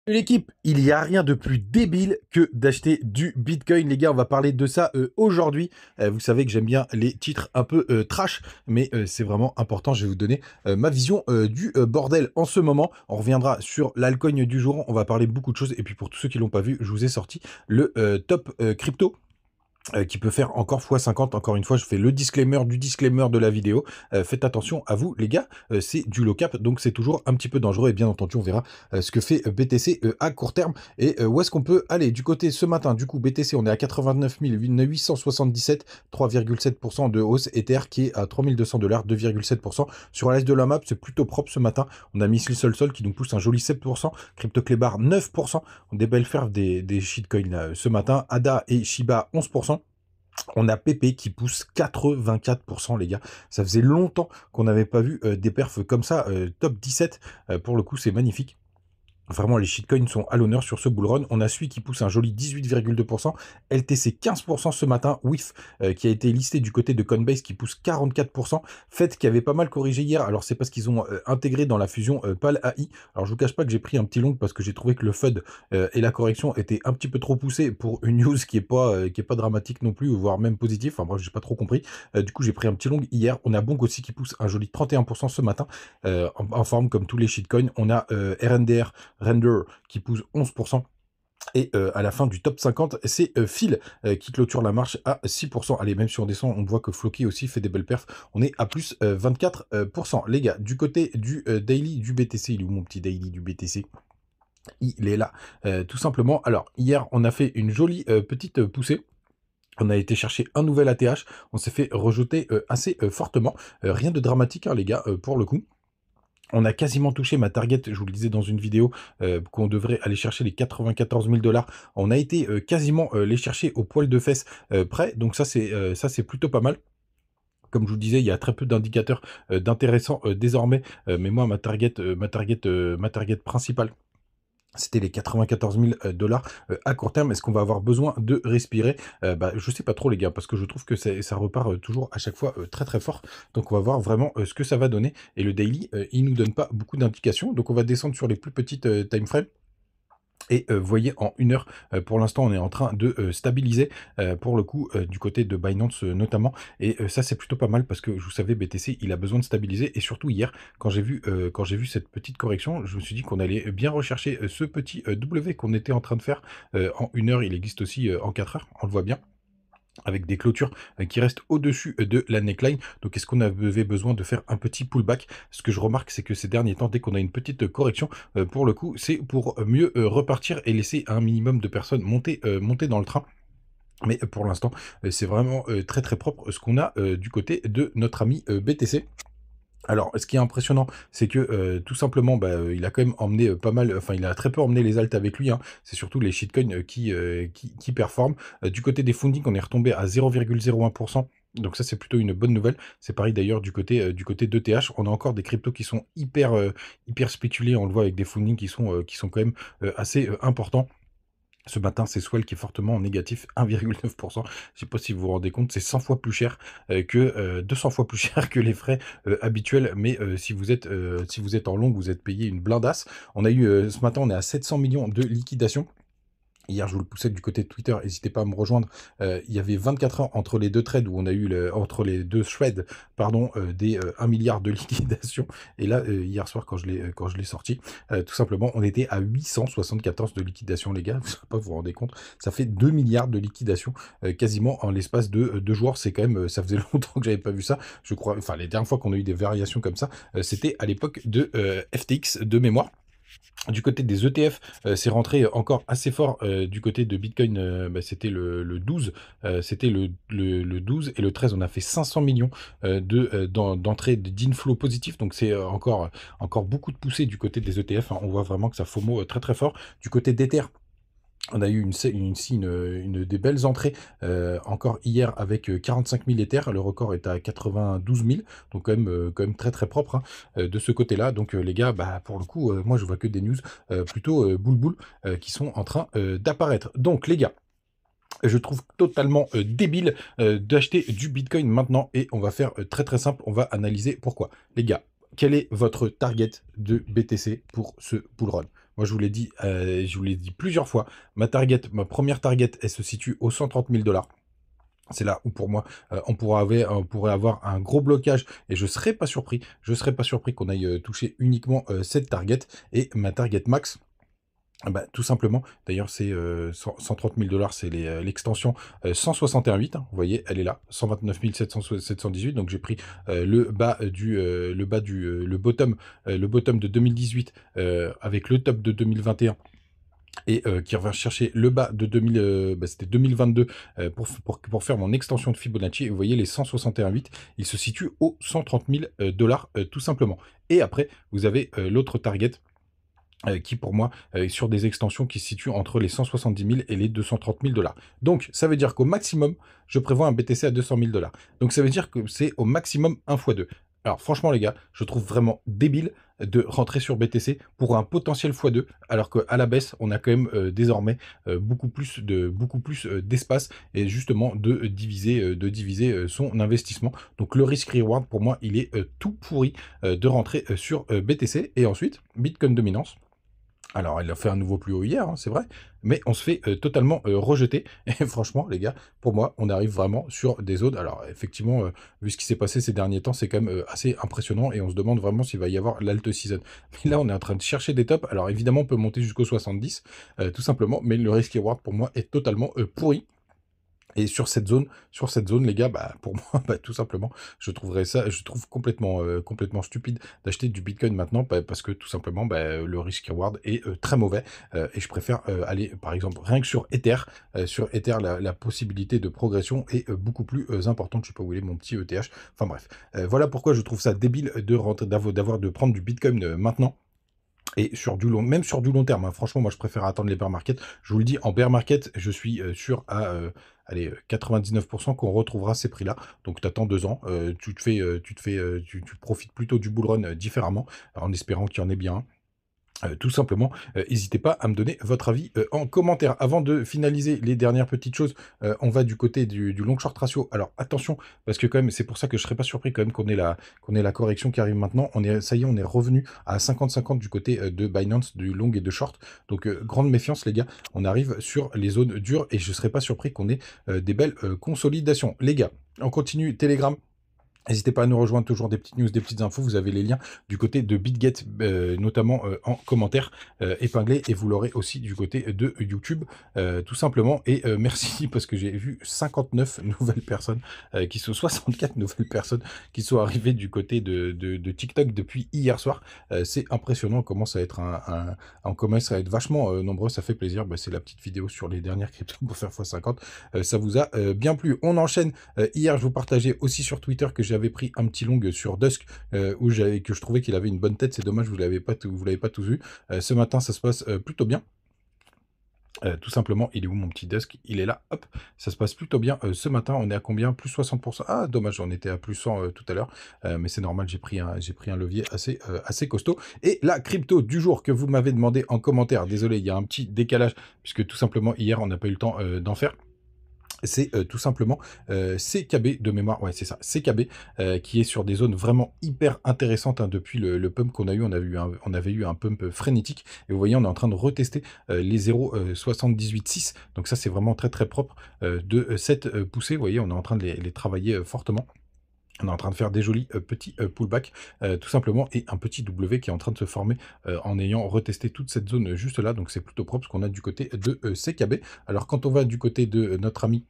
L'équipe, il n'y a rien de plus débile que d'acheter du Bitcoin. Les gars, on va parler de ça aujourd'hui. Vous savez que j'aime bien les titres un peu trash, mais c'est vraiment important. Je vais vous donner ma vision du bordel en ce moment. On reviendra sur l'altcoin du jour. On va parler beaucoup de choses. Et puis pour tous ceux qui l'ont pas vu, je vous ai sorti le top crypto. Qui peut faire encore x50. Encore une fois, je fais le disclaimer du disclaimer de la vidéo. Faites attention à vous, les gars. C'est du low cap, donc c'est toujours un petit peu dangereux. Et bien entendu, on verra ce que fait BTC à court terme et où est-ce qu'on peut aller. Du côté ce matin, du coup, BTC, on est à 89 877, 3,7% de hausse. Ether qui est à 3200 $, 2,7%. Sur l'est de la map, c'est plutôt propre ce matin. On a Missile Sol qui nous pousse un joli 7%. Crypto Clébar 9%. Des belles perfs des shitcoins ce matin. ADA et Shiba 11%. On a PP qui pousse 84%, les gars. Ça faisait longtemps qu'on n'avait pas vu des perfs comme ça. Top 17, pour le coup, c'est magnifique. Vraiment, les shitcoins sont à l'honneur sur ce bullrun. On a celui qui pousse un joli 18,2%. LTC 15% ce matin. WIF qui a été listé du côté de Coinbase qui pousse 44%. FED qui avait pas mal corrigé hier. Alors c'est parce qu'ils ont intégré dans la fusion PAL AI. Alors je vous cache pas que j'ai pris un petit long parce que j'ai trouvé que le FUD et la correction étaient un petit peu trop poussés pour une news qui est pas dramatique non plus, voire même positif. Enfin bref, j'ai pas trop compris. Du coup j'ai pris un petit long hier. On a Bonk aussi qui pousse un joli 31% ce matin. En forme comme tous les shitcoins. On a RNDR Render qui pousse 11%. Et à la fin du top 50, c'est Phil qui clôture la marche à 6%. Allez, même si on descend, on voit que Floki aussi fait des belles perfs. On est à plus 24%. Les gars, du côté du daily du BTC, il est où mon petit daily du BTC? Il est là, tout simplement. Alors, hier, on a fait une jolie petite poussée. On a été chercher un nouvel ATH. On s'est fait rejeter assez fortement. Rien de dramatique, hein, les gars, pour le coup. On a quasiment touché ma target, je vous le disais dans une vidéo, qu'on devrait aller chercher les 94 000 $. On a été quasiment les chercher au poil de fesses près, donc ça c'est plutôt pas mal. Comme je vous disais, il y a très peu d'indicateurs d'intéressants désormais, mais moi ma target principale, c'était les 94 000 $ à court terme. Est-ce qu'on va avoir besoin de respirer? Je sais pas trop, les gars, parce que je trouve que ça repart toujours à chaque fois très très fort. Donc on va voir vraiment ce que ça va donner. Et le daily, il nous donne pas beaucoup d'indications. Donc on va descendre sur les plus petites time frames. Et vous voyez, en une heure, pour l'instant, on est en train de stabiliser, pour le coup, du côté de Binance notamment. Et ça, c'est plutôt pas mal parce que, vous savez, BTC, il a besoin de stabiliser. Et surtout, hier, quand j'ai vu cette petite correction, je me suis dit qu'on allait bien rechercher ce petit W qu'on était en train de faire en une heure. Il existe aussi en 4 heures, on le voit bien, avec des clôtures qui restent au-dessus de la neckline. Donc est-ce qu'on avait besoin de faire un petit pullback? Ce que je remarque, c'est que ces derniers temps, dès qu'on a une petite correction, pour le coup, c'est pour mieux repartir et laisser un minimum de personnes monter dans le train. Mais pour l'instant, c'est vraiment très très propre ce qu'on a du côté de notre ami BTC. Alors, ce qui est impressionnant, c'est que tout simplement, il a quand même emmené pas mal, enfin, il a très peu emmené les alts avec lui, hein. C'est surtout les shitcoins qui performent. Du côté des fundings, on est retombé à 0,01%. Donc ça, c'est plutôt une bonne nouvelle. C'est pareil d'ailleurs du côté d'ETH. On a encore des cryptos qui sont hyper spéculés. On le voit avec des fundings qui sont quand même assez importants. Ce matin, c'est Swell qui est fortement en négatif, 1,9%. Je ne sais pas si vous vous rendez compte, c'est 100 fois plus cher 200 fois plus cher que les frais habituels. Mais si vous êtes en long, vous êtes payé une blindasse. On a eu ce matin, on est à 700 millions de liquidation. Hier, je vous le poussais du côté de Twitter, n'hésitez pas à me rejoindre. Il y avait 24 heures entre les deux trades où on a eu, entre les deux threads, pardon, des 1 milliard de liquidation. Et là, hier soir, quand je l'ai sorti, tout simplement, on était à 874 de liquidation, les gars. Vous ne savez pas vous rendre compte. Ça fait 2 milliards de liquidation quasiment en l'espace de 2 jours. C'est quand même, ça faisait longtemps que j'avais pas vu ça. Je crois, enfin, les dernières fois qu'on a eu des variations comme ça, c'était à l'époque de FTX de mémoire. Du côté des ETF, c'est rentré encore assez fort. Du côté de Bitcoin, c'était le 12. C'était le 12 et le 13, on a fait 500 millions d'entrées d'inflow positif. Donc c'est encore beaucoup de poussée du côté des ETF, hein. On voit vraiment que ça FOMO très très fort. Du côté d'Ether, on a eu une des belles entrées encore hier avec 45 000 Ethers. Le record est à 92 000, donc quand même très très propre, hein, de ce côté-là. Donc les gars, pour le coup, moi je vois que des news plutôt boule qui sont en train d'apparaître. Donc les gars, je trouve totalement débile d'acheter du Bitcoin maintenant et on va faire très très simple, on va analyser pourquoi. Les gars, quel est votre target de BTC pour ce bull run? Moi, je vous l'ai dit plusieurs fois. Ma première target, elle se situe aux 130 000 $. C'est là où pour moi, on pourrait avoir un gros blocage et je serais pas surpris qu'on aille toucher uniquement cette target et ma target max. Bah, tout simplement, d'ailleurs c'est 130 000 $, c'est l'extension 161.8, hein, vous voyez, elle est là, 129 718, donc j'ai pris le bottom de 2018 avec le top de 2021 et qui revient chercher le bas de 2000, c'était 2022 pour faire mon extension de Fibonacci. Et vous voyez les 161.8, il se situe aux 130 000 $, tout simplement. Et après, vous avez l'autre target qui pour moi est sur des extensions qui se situent entre les 170 000 et les 230 000 $. Donc ça veut dire qu'au maximum, je prévois un BTC à 200 000 $. Donc ça veut dire que c'est au maximum 1 x 2. Alors franchement les gars, je trouve vraiment débile de rentrer sur BTC pour un potentiel x2, alors qu'à la baisse, on a quand même désormais beaucoup plus d'espace et justement de diviser son investissement. Donc le risk-reward, pour moi, il est tout pourri de rentrer sur BTC. Et ensuite, Bitcoin dominance. Alors, il a fait un nouveau plus haut hier, hein, c'est vrai, mais on se fait totalement rejeter. Et franchement, les gars, pour moi, on arrive vraiment sur des zones. Alors, effectivement, vu ce qui s'est passé ces derniers temps, c'est quand même assez impressionnant et on se demande vraiment s'il va y avoir l'alt season. Mais là, on est en train de chercher des tops. Alors, évidemment, on peut monter jusqu'au 70, tout simplement, mais le risk reward pour moi est totalement pourri. Et sur cette zone, les gars, bah, pour moi, bah, tout simplement, je trouve complètement stupide d'acheter du Bitcoin maintenant, bah, parce que tout simplement, bah, le risk reward est très mauvais, et je préfère aller, par exemple, rien que sur Ether. Sur Ether, la possibilité de progression est beaucoup plus importante. Je sais pas où il est mon petit ETH. Enfin bref, voilà pourquoi je trouve ça débile de prendre du Bitcoin maintenant. Et même sur du long terme, hein. Franchement, moi je préfère attendre les bear market. Je vous le dis, en bear market, je suis sûr à allez, 99% qu'on retrouvera ces prix-là. Donc tu attends 2 ans, tu profites plutôt du bull run différemment, en espérant qu'il y en ait bien un. Tout simplement, n'hésitez pas à me donner votre avis en commentaire. Avant de finaliser les dernières petites choses, on va du côté du long short ratio. Alors attention, parce que quand même, c'est pour ça que je ne serais pas surpris quand même qu'on ait la correction qui arrive maintenant. Ça y est, on est revenu à 50-50 du côté de Binance, du long et de short. Donc grande méfiance les gars, on arrive sur les zones dures et je ne serais pas surpris qu'on ait des belles consolidations. Les gars, on continue Telegram. N'hésitez pas à nous rejoindre, toujours des petites news, des petites infos. Vous avez les liens du côté de BitGet, notamment en commentaire épinglé. Et vous l'aurez aussi du côté de YouTube, tout simplement. Et merci, parce que j'ai vu 59 nouvelles personnes, 64 nouvelles personnes qui sont arrivées du côté de TikTok depuis hier soir. C'est impressionnant, on commence à être vachement nombreux. Ça fait plaisir. Bah, c'est la petite vidéo sur les dernières cryptos pour faire x50. Ça vous a bien plu. On enchaîne. Hier, je vous partageais aussi sur Twitter que j'avais pris un petit long sur Dusk que je trouvais qu'il avait une bonne tête. C'est dommage, vous l'avez pas tous vu. Ce matin, ça se passe plutôt bien. Tout simplement, il est où mon petit Dusk? Il est là, hop, ça se passe plutôt bien. Ce matin, on est à combien? Plus 60%. Ah, dommage, on était à plus 100 tout à l'heure. Mais c'est normal, j'ai pris un levier assez costaud. Et la crypto du jour que vous m'avez demandé en commentaire, désolé, il y a un petit décalage, puisque tout simplement, hier, on n'a pas eu le temps d'en faire. C'est tout simplement CKB de mémoire, ouais c'est ça, CKB qui est sur des zones vraiment hyper intéressantes hein, depuis le pump qu'on a eu, on avait eu un pump frénétique, et vous voyez on est en train de retester les 0,78,6, donc ça c'est vraiment très très propre de cette poussée, vous voyez on est en train de les travailler fortement. On est en train de faire des jolis petits pullbacks, tout simplement, et un petit W qui est en train de se former en ayant retesté toute cette zone juste là. Donc c'est plutôt propre ce qu'on a du côté de CKB. Alors quand on va du côté de notre ami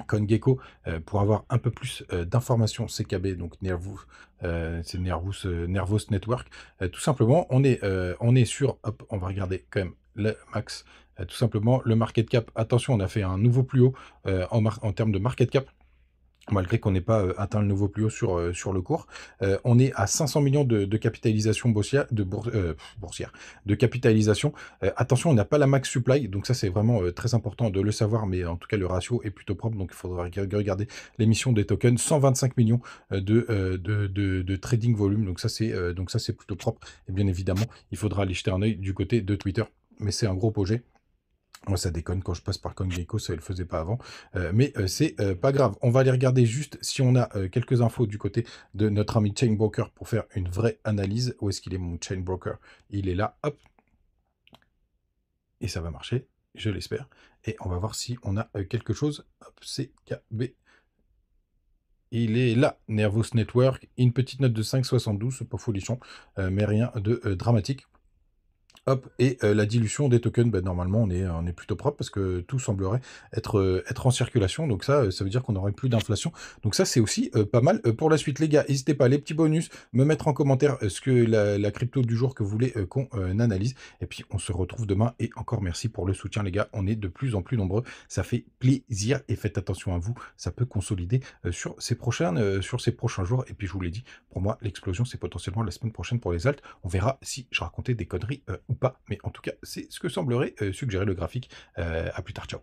CoinGecko, pour avoir un peu plus d'informations CKB, donc c'est Nervous Network, tout simplement, on est sur, hop, on va regarder quand même le max, tout simplement, le market cap. Attention, on a fait un nouveau plus haut en termes de market cap, malgré qu'on n'ait pas atteint le nouveau plus haut sur le cours. On est à 500 millions de capitalisation boursière, de capitalisation. Attention, on n'a pas la max supply, donc ça c'est vraiment très important de le savoir, mais en tout cas le ratio est plutôt propre, donc il faudra regarder l'émission des tokens. 125 millions de trading volume, donc ça c'est plutôt propre. Et bien évidemment, il faudra aller jeter un œil du côté de Twitter, mais c'est un gros projet. Moi, ça déconne, quand je passe par CoinGecko, ça ne le faisait pas avant. Mais c'est pas grave. On va aller regarder juste si on a quelques infos du côté de notre ami Chainbroker pour faire une vraie analyse. Où est-ce qu'il est, mon Chainbroker? Il est là, hop. et ça va marcher, je l'espère. Et on va voir si on a quelque chose. Hop, CKB. Il est là, Nervous Network, une petite note de 5,72, c'est pas folichon, mais rien de dramatique. Hop, et la dilution des tokens, bah, normalement, on est plutôt propre parce que tout semblerait être en circulation. Donc ça veut dire qu'on n'aurait plus d'inflation. Donc ça, c'est aussi pas mal pour la suite. Les gars, n'hésitez pas, les petits bonus, me mettre en commentaire ce que la crypto du jour que vous voulez qu'on analyse. Et puis, on se retrouve demain. Et encore merci pour le soutien, les gars. On est de plus en plus nombreux. Ça fait plaisir. Et faites attention à vous. Ça peut consolider sur ces prochains jours. Et puis, je vous l'ai dit, pour moi, l'explosion, c'est potentiellement la semaine prochaine pour les alts. On verra si je racontais des conneries ou pas. Mais en tout cas, c'est ce que semblerait suggérer le graphique. À plus tard, ciao.